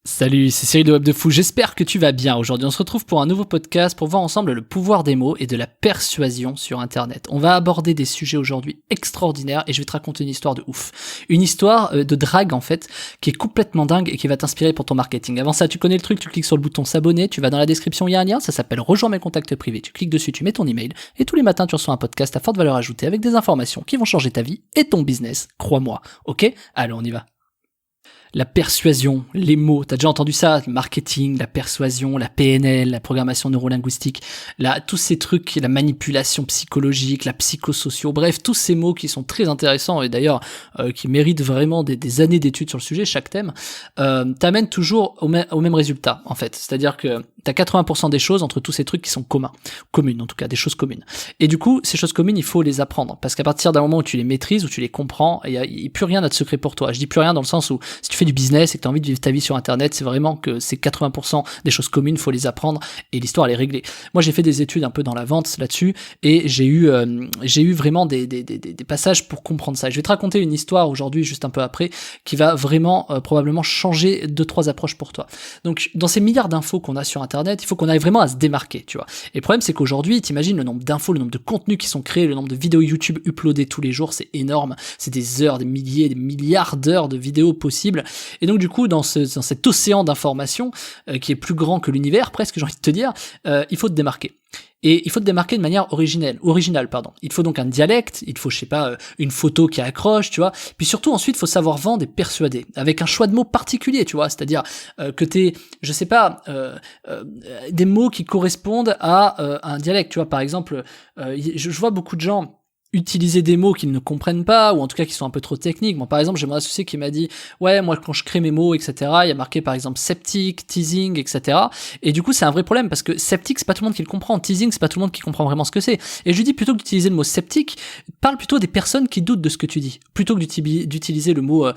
Salut, c'est Cyril de Web de Fou, j'espère que tu vas bien. Aujourd'hui, on se retrouve pour un nouveau podcast pour voir ensemble le pouvoir des mots et de la persuasion sur Internet. On va aborder des sujets aujourd'hui extraordinaires et je vais te raconter une histoire de ouf. Une histoire de drague en fait, qui est complètement dingue et qui va t'inspirer pour ton marketing. Avant ça, tu connais le truc, tu cliques sur le bouton s'abonner, tu vas dans la description, il y a un lien, ça s'appelle Rejoins mes contacts privés. Tu cliques dessus, tu mets ton email et tous les matins, tu reçois un podcast à forte valeur ajoutée avec des informations qui vont changer ta vie et ton business, crois-moi. Ok? Allez, on y va. La persuasion, les mots, t'as déjà entendu ça, le marketing, la persuasion, la PNL, la programmation neurolinguistique, tous ces trucs, la manipulation psychologique, la psychosocio, bref, tous ces mots qui sont très intéressants et d'ailleurs qui méritent vraiment des années d'études sur le sujet, chaque thème, t'amènent toujours au même résultat en fait, c'est-à-dire que t'as 80% des choses entre tous ces trucs qui sont communes en tout cas, des choses communes. Et du coup, ces choses communes, il faut les apprendre parce qu'à partir d'un moment où tu les maîtrises, où tu les comprends, il y a plus rien de secret pour toi. Je dis plus rien dans le sens où si tu fais du business et que tu as envie de vivre ta vie sur internet, c'est vraiment que ces 80% des choses communes, faut les apprendre et l'histoire elle est réglée. Moi j'ai fait des études un peu dans la vente là-dessus et j'ai eu vraiment des passages pour comprendre ça. Et je vais te raconter une histoire aujourd'hui juste un peu après qui va vraiment probablement changer 2-3 approches pour toi. Donc dans ces milliards d'infos qu'on a sur internet, il faut qu'on arrive vraiment à se démarquer, tu vois. Et le problème c'est qu'aujourd'hui, t'imagines le nombre d'infos, le nombre de contenus qui sont créés, le nombre de vidéos YouTube uploadées tous les jours, c'est énorme. C'est des heures, des milliers, des milliards d'heures de vidéos possibles. Et donc du coup, dans cet océan d'informations qui est plus grand que l'univers, presque j'ai envie de te dire, il faut te démarquer. Et il faut te démarquer de manière originale. Il faut donc un dialecte, il faut, je sais pas, une photo qui accroche, tu vois. Puis surtout, ensuite, il faut savoir vendre et persuader, avec un choix de mots particulier, tu vois. C'est-à-dire que t'aies, je sais pas, des mots qui correspondent à un dialecte, tu vois. Par exemple, je vois beaucoup de gens utiliser des mots qu'ils ne comprennent pas, ou en tout cas qui sont un peu trop techniques. Bon, par exemple, j'ai mon associé qui m'a dit, ouais, moi, quand je crée mes mots, etc., il y a marqué, par exemple, sceptique, teasing, etc. Et du coup, c'est un vrai problème, parce que sceptique, c'est pas tout le monde qui le comprend. Teasing, c'est pas tout le monde qui comprend vraiment ce que c'est. Et je lui dis, plutôt que d'utiliser le mot sceptique, parle plutôt des personnes qui doutent de ce que tu dis. Plutôt que d'utiliser le mot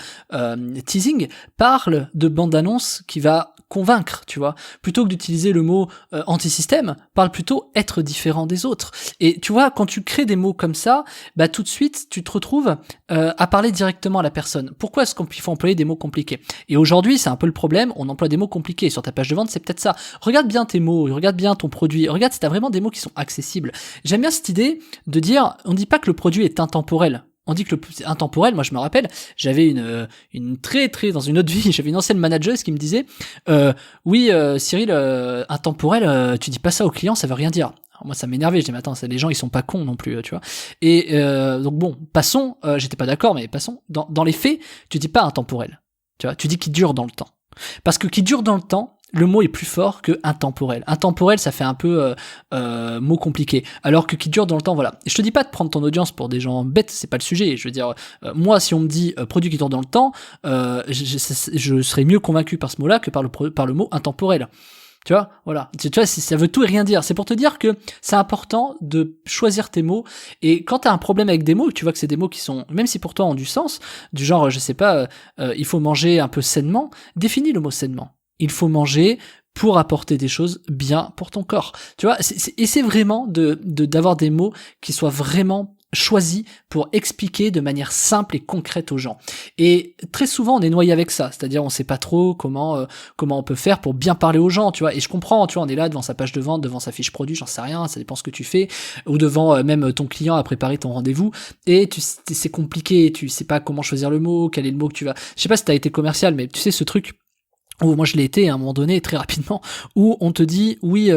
teasing, parle de bande-annonce qui va convaincre, tu vois. Plutôt que d'utiliser le mot anti-système, parle plutôt être différent des autres. Et tu vois, quand tu crées des mots comme ça, bah tout de suite, tu te retrouves à parler directement à la personne. Pourquoi est-ce qu'il faut employer des mots compliqués? Et aujourd'hui, c'est un peu le problème, on emploie des mots compliqués. Sur ta page de vente, c'est peut-être ça. Regarde bien tes mots, regarde bien ton produit, regarde si t'as vraiment des mots qui sont accessibles. J'aime bien cette idée de dire, on dit pas que le produit est intemporel. On dit que le intemporel, moi je me rappelle, j'avais une très dans une autre vie, j'avais une ancienne manageuse qui me disait oui Cyril, intemporel, tu dis pas ça aux clients, ça veut rien dire. Alors moi ça m'énervait, je dis mais attends, les gens ils sont pas cons non plus, tu vois. Et donc bon, passons, j'étais pas d'accord mais passons, dans les faits, tu dis pas intemporel. Tu vois, tu dis qu'il dure dans le temps. Parce que qui dure dans le temps, le mot est plus fort que intemporel. Intemporel, ça fait un peu mot compliqué. Alors que qui dure dans le temps, voilà. Et je te dis pas de prendre ton audience pour des gens bêtes, c'est pas le sujet. Je veux dire, moi, si on me dit produit qui dure dans le temps, je serais mieux convaincu par ce mot-là que par le mot intemporel. Tu vois, voilà. Tu vois, ça veut tout et rien dire. C'est pour te dire que c'est important de choisir tes mots. Et quand t'as un problème avec des mots, tu vois que c'est des mots qui sont, même si pour toi ont du sens, du genre, je sais pas, il faut manger un peu sainement, définis le mot sainement. Il faut manger pour apporter des choses bien pour ton corps. Tu vois, c'est vraiment d'avoir des mots qui soient vraiment choisis pour expliquer de manière simple et concrète aux gens. Et très souvent, on est noyé avec ça, c'est-à-dire on sait pas trop comment on peut faire pour bien parler aux gens, tu vois. Et je comprends, tu vois, on est là devant sa page de vente, devant sa fiche produit, j'en sais rien, ça dépend ce que tu fais, ou devant même ton client à préparer ton rendez-vous, et c'est compliqué, tu sais pas comment choisir le mot, quel est le mot que tu vas... Je sais pas si t'as été commercial, mais tu sais ce truc où moi je l'ai été à un moment donné très rapidement, où on te dit oui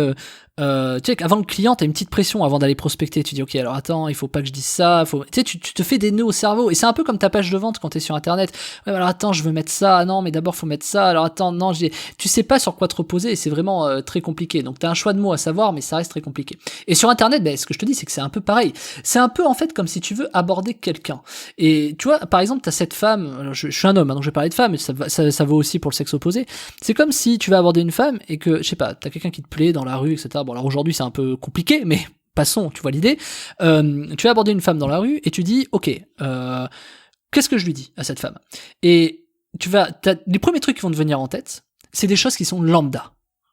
tu sais qu'avant le client t'as une petite pression avant d'aller prospecter, tu dis ok alors attends il faut pas que je dise ça, tu sais tu te fais des nœuds au cerveau, et c'est un peu comme ta page de vente quand t'es sur internet, ouais alors attends je veux mettre ça, non mais d'abord faut mettre ça, alors attends non tu sais pas sur quoi te reposer, et c'est vraiment très compliqué, donc t'as un choix de mots à savoir mais ça reste très compliqué. Et sur internet ce que je te dis c'est que c'est un peu pareil, c'est un peu en fait comme si tu veux aborder quelqu'un, et tu vois par exemple t'as cette femme, alors, je suis un homme hein, donc je vais parler de femme, mais ça vaut aussi pour le sexe opposé, c'est comme si tu vas aborder une femme et que je sais pas t'as quelqu'un qui te plaît dans la rue etc. Bon alors aujourd'hui c'est un peu compliqué mais passons, tu vois l'idée. Tu vas aborder une femme dans la rue et tu dis ok qu'est-ce que je lui dis à cette femme, et les premiers trucs qui vont te venir en tête c'est des choses qui sont lambda.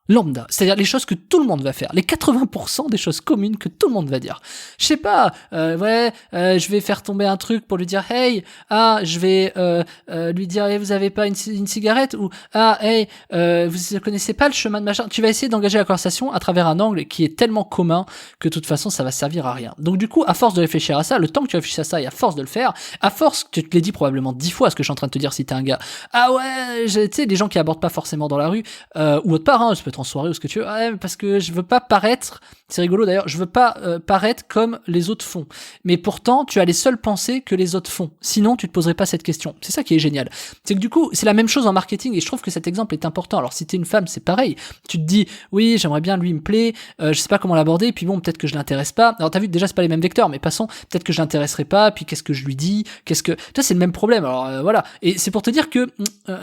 Lambda, c'est-à-dire les choses que tout le monde va faire, les 80% des choses communes que tout le monde va dire. Je sais pas, je vais faire tomber un truc pour lui dire hey, je vais lui dire hey, vous avez pas une cigarette, ou hey, vous connaissez pas le chemin de machin. Tu vas essayer d'engager la conversation à travers un angle qui est tellement commun que de toute façon ça va servir à rien. Donc du coup, à force de réfléchir à ça, le temps que tu réfléchis à ça et à force de le faire, à force que tu te l'ai dit probablement 10 fois ce que je suis en train de te dire si t'es un gars, tu sais, des gens qui abordent pas forcément dans la rue, ou autre part, ça peut être en soirée ou ce que tu veux, parce que je veux pas paraître, c'est rigolo d'ailleurs, je veux pas paraître comme les autres font, mais pourtant tu as les seules pensées que les autres font, sinon tu te poserais pas cette question. C'est ça qui est génial, c'est que du coup c'est la même chose en marketing, et je trouve que cet exemple est important. Alors si t'es une femme, c'est pareil, tu te dis oui j'aimerais bien, lui il me plaît, je sais pas comment l'aborder, puis bon peut-être que je l'intéresse pas. Alors t'as vu, déjà c'est pas les mêmes vecteurs, mais passons, peut-être que je l'intéresserai pas, puis qu'est-ce que je lui dis, toi c'est le même problème. Alors voilà, et c'est pour te dire que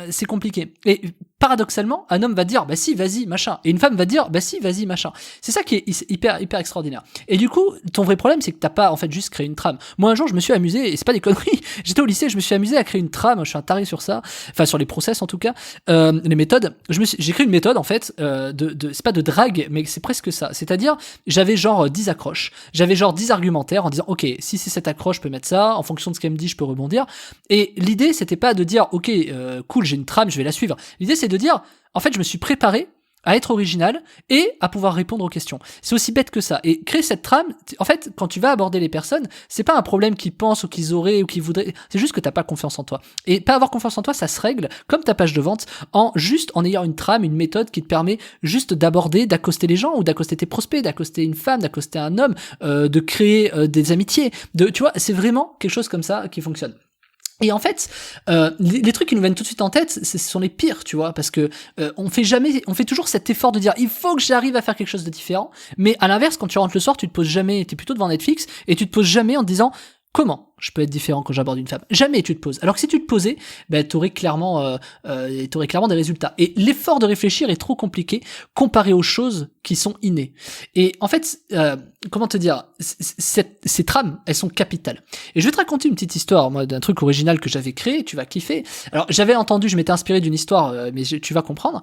c'est compliqué. Et paradoxalement, un homme va dire bah si vas-y machin, et une femme va dire bah si vas-y machin. C'est ça qui est hyper extraordinaire. Et du coup ton vrai problème c'est que t'as pas en fait juste créé une trame. Moi un jour je me suis amusé, et c'est pas des conneries, j'étais au lycée, je me suis amusé à créer une trame, je suis un taré sur ça, enfin sur les process en tout cas, les méthodes. J'ai créé une méthode en fait c'est pas de drague, mais c'est presque ça, c'est-à-dire j'avais genre 10 accroches, j'avais genre 10 argumentaires en disant ok si c'est cette accroche je peux mettre ça, en fonction de ce qu'elle me dit je peux rebondir. Et l'idée c'était pas de dire ok cool j'ai une trame je vais la suivre, l'idée c'est de dire en fait je me suis préparé à être original et à pouvoir répondre aux questions. C'est aussi bête que ça. Et créer cette trame, en fait, quand tu vas aborder les personnes, c'est pas un problème qu'ils pensent ou qu'ils auraient ou qu'ils voudraient, c'est juste que t'as pas confiance en toi. Et pas avoir confiance en toi, ça se règle comme ta page de vente en ayant une trame, une méthode qui te permet juste d'aborder, d'accoster les gens ou d'accoster tes prospects, d'accoster une femme, d'accoster un homme, de créer des amitiés. Tu vois, c'est vraiment quelque chose comme ça qui fonctionne. Et en fait, les trucs qui nous viennent tout de suite en tête, ce sont les pires, tu vois, parce que on fait toujours cet effort de dire il faut que j'arrive à faire quelque chose de différent, mais à l'inverse, quand tu rentres le soir, tu te poses jamais, t'es plutôt devant Netflix, et tu te poses jamais en te disant comment je peux être différent quand j'aborde une femme. Jamais tu te poses. Alors que si tu te posais, t'aurais clairement des résultats. Et l'effort de réfléchir est trop compliqué comparé aux choses qui sont innées. Et en fait, comment te dire, ces trames, elles sont capitales. Et je vais te raconter une petite histoire, moi, d'un truc original que j'avais créé, tu vas kiffer. Alors, je m'étais inspiré d'une histoire, mais tu vas comprendre.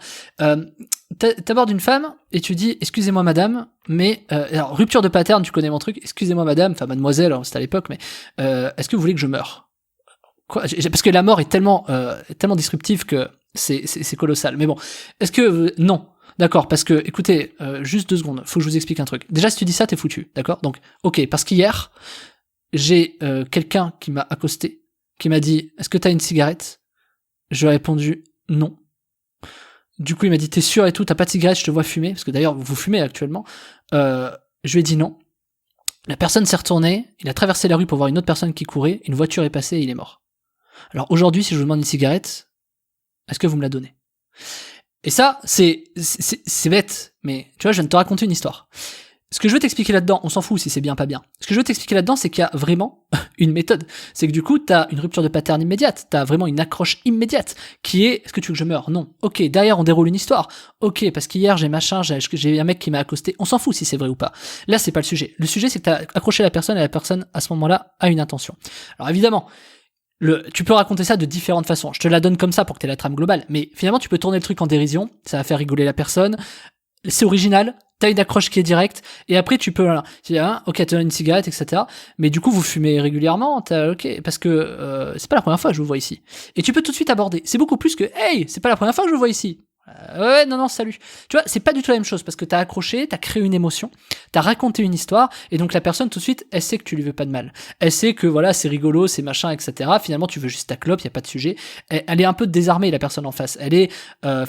T'abordes une femme et tu dis excusez-moi madame, mais alors rupture de pattern, tu connais mon truc, excusez-moi madame, enfin mademoiselle, c'était à l'époque, mais est-ce que vous voulez que je meure? Quoi? Parce que la mort est tellement disruptive que c'est colossal. Mais bon, est-ce que non? D'accord, parce que écoutez, juste 2 secondes, faut que je vous explique un truc. Déjà si tu dis ça, t'es foutu, d'accord? Donc ok, parce qu'hier j'ai quelqu'un qui m'a accosté, qui m'a dit est-ce que t'as une cigarette? Je lui ai répondu non. Du coup, il m'a dit t'es sûr et tout, t'as pas de cigarette, je te vois fumer, parce que d'ailleurs vous fumez actuellement. Je lui ai dit non. La personne s'est retournée, il a traversé la rue pour voir une autre personne qui courait, une voiture est passée et il est mort. Alors aujourd'hui, si je vous demande une cigarette, est-ce que vous me la donnez? Et ça, c'est bête, mais tu vois, je viens de te raconter une histoire. Ce que je veux t'expliquer là-dedans, on s'en fout si c'est bien pas bien. Ce que je veux t'expliquer là-dedans, c'est qu'il y a vraiment une méthode. C'est que du coup, t'as une rupture de pattern immédiate, t'as vraiment une accroche immédiate, qui est, est-ce que tu veux que je meure? Non. Ok, derrière on déroule une histoire. Ok, parce qu'hier j'ai machin, j'ai un mec qui m'a accosté, on s'en fout si c'est vrai ou pas. Là, c'est pas le sujet. Le sujet, c'est que t'as accroché la personne et la personne, à ce moment-là, a une intention. Alors évidemment, tu peux raconter ça de différentes façons. Je te la donne comme ça pour que t'aies la trame globale, mais finalement, tu peux tourner le truc en dérision, ça va faire rigoler la personne, c'est original, t'as une accroche qui est directe, et après tu peux, voilà, tu dis, ok, t'as une cigarette, etc. Mais du coup, vous fumez régulièrement, ok, parce que c'est pas la première fois que je vous vois ici. Et tu peux tout de suite aborder. C'est beaucoup plus que, hey, c'est pas la première fois que je vous vois ici. Ouais, non, salut. Tu vois, c'est pas du tout la même chose parce que t'as accroché, t'as créé une émotion, t'as raconté une histoire, et donc la personne tout de suite, elle sait que tu lui veux pas de mal. Elle sait que voilà, c'est rigolo, c'est machin, etc. Finalement, tu veux juste ta clope, y a pas de sujet. Elle est un peu désarmée, la personne en face. Elle est,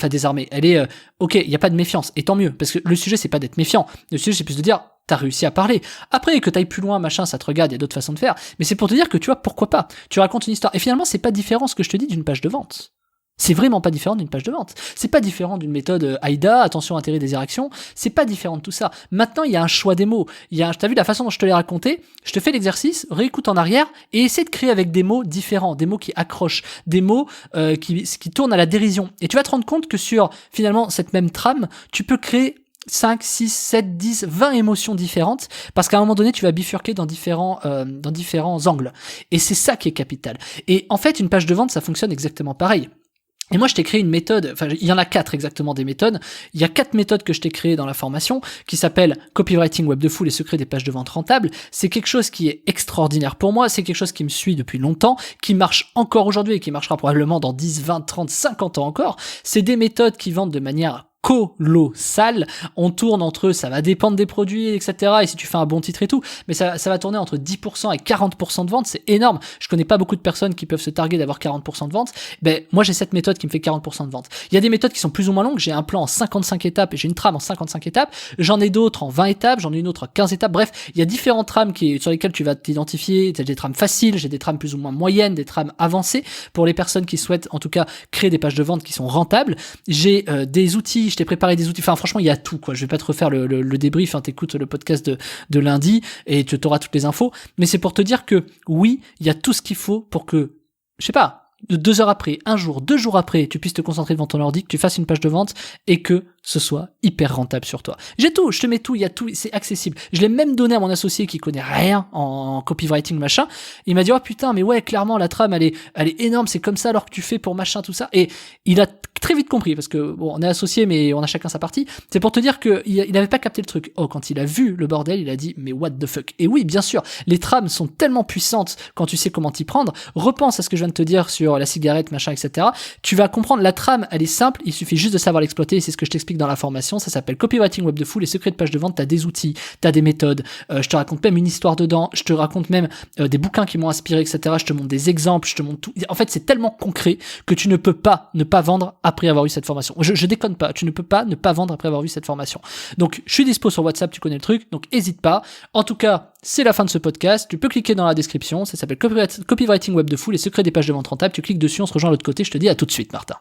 désarmée. Elle est, ok, y a pas de méfiance, et tant mieux, parce que le sujet c'est pas d'être méfiant. Le sujet c'est plus de dire, t'as réussi à parler. Après, que t'ailles plus loin, machin, ça te regarde, il y a d'autres façons de faire. Mais c'est pour te dire que tu vois, pourquoi pas. Tu racontes une histoire. Et finalement, c'est pas différent ce que je te dis d'une page de vente. C'est vraiment pas différent d'une page de vente. C'est pas différent d'une méthode AIDA, attention, intérêt, désiraction. C'est pas différent de tout ça. Maintenant, il y a un choix des mots. T'as vu la façon dont je te l'ai raconté? Je te fais l'exercice, réécoute en arrière et essaie de créer avec des mots différents, des mots qui accrochent, des mots qui tournent à la dérision. Et tu vas te rendre compte que sur, finalement, cette même trame, tu peux créer 5, 6, 7, 10, 20 émotions différentes, parce qu'à un moment donné, tu vas bifurquer dans différents angles. Et c'est ça qui est capital. Et en fait, une page de vente, ça fonctionne exactement pareil. Et moi, je t'ai créé une méthode, enfin, il y en a 4 exactement des méthodes. Il y a 4 méthodes que je t'ai créées dans la formation qui s'appellent Copywriting Web de Fou, les secrets des pages de vente rentables. C'est quelque chose qui est extraordinaire pour moi. C'est quelque chose qui me suit depuis longtemps, qui marche encore aujourd'hui et qui marchera probablement dans 10, 20, 30, 50 ans encore. C'est des méthodes qui vendent de manière colossal, on tourne entre, ça va dépendre des produits, etc. Et si tu fais un bon titre et tout, mais ça va tourner entre 10% et 40% de vente, c'est énorme. Je connais pas beaucoup de personnes qui peuvent se targuer d'avoir 40% de vente. Ben, moi, j'ai cette méthode qui me fait 40% de vente. Il y a des méthodes qui sont plus ou moins longues. J'ai un plan en 55 étapes et j'ai une trame en 55 étapes. J'en ai d'autres en 20 étapes, j'en ai une autre en 15 étapes. Bref, il y a différentes trames sur lesquelles tu vas t'identifier. J'ai des trames faciles, j'ai des trames plus ou moins moyennes, des trames avancées pour les personnes qui souhaitent, en tout cas, créer des pages de vente qui sont rentables. J'ai des outils, je t'ai préparé des outils, enfin franchement il y a tout quoi, je vais pas te refaire le débrief, hein, t'écoutes le podcast de lundi et tu auras toutes les infos, mais c'est pour te dire que oui, il y a tout ce qu'il faut pour que, je sais pas, 2 heures après, un jour, 2 jours après, tu puisses te concentrer devant ton ordi, que tu fasses une page de vente et que ce soit hyper rentable sur toi. J'ai tout, je te mets tout, il y a tout, c'est accessible. Je l'ai même donné à mon associé qui connaît rien en copywriting machin. Il m'a dit oh putain mais ouais clairement la trame elle est énorme, c'est comme ça alors que tu fais pour machin tout ça. Et il a très vite compris parce que bon on est associés mais on a chacun sa partie. C'est pour te dire que il avait pas capté le truc. Oh quand il a vu le bordel il a dit mais what the fuck. Et oui bien sûr les trames sont tellement puissantes quand tu sais comment t'y prendre. Repense à ce que je viens de te dire sur la cigarette machin etc. Tu vas comprendre la trame elle est simple, il suffit juste de savoir l'exploiter et c'est ce que je t'explique dans la formation, ça s'appelle Copywriting Web de Fou, les secrets de page de vente, t'as des outils, t'as des méthodes, je te raconte même une histoire dedans, je te raconte même des bouquins qui m'ont inspiré, etc. Je te montre des exemples, je te montre tout. En fait, c'est tellement concret que tu ne peux pas ne pas vendre après avoir eu cette formation. Je déconne pas, tu ne peux pas ne pas vendre après avoir eu cette formation. Donc, je suis dispo sur WhatsApp, tu connais le truc, donc hésite pas. En tout cas, c'est la fin de ce podcast, tu peux cliquer dans la description, ça s'appelle Copywriting Web de Fou, les secrets des pages de vente rentables, tu cliques dessus, on se rejoint de l'autre côté, je te dis à tout de suite, Martin.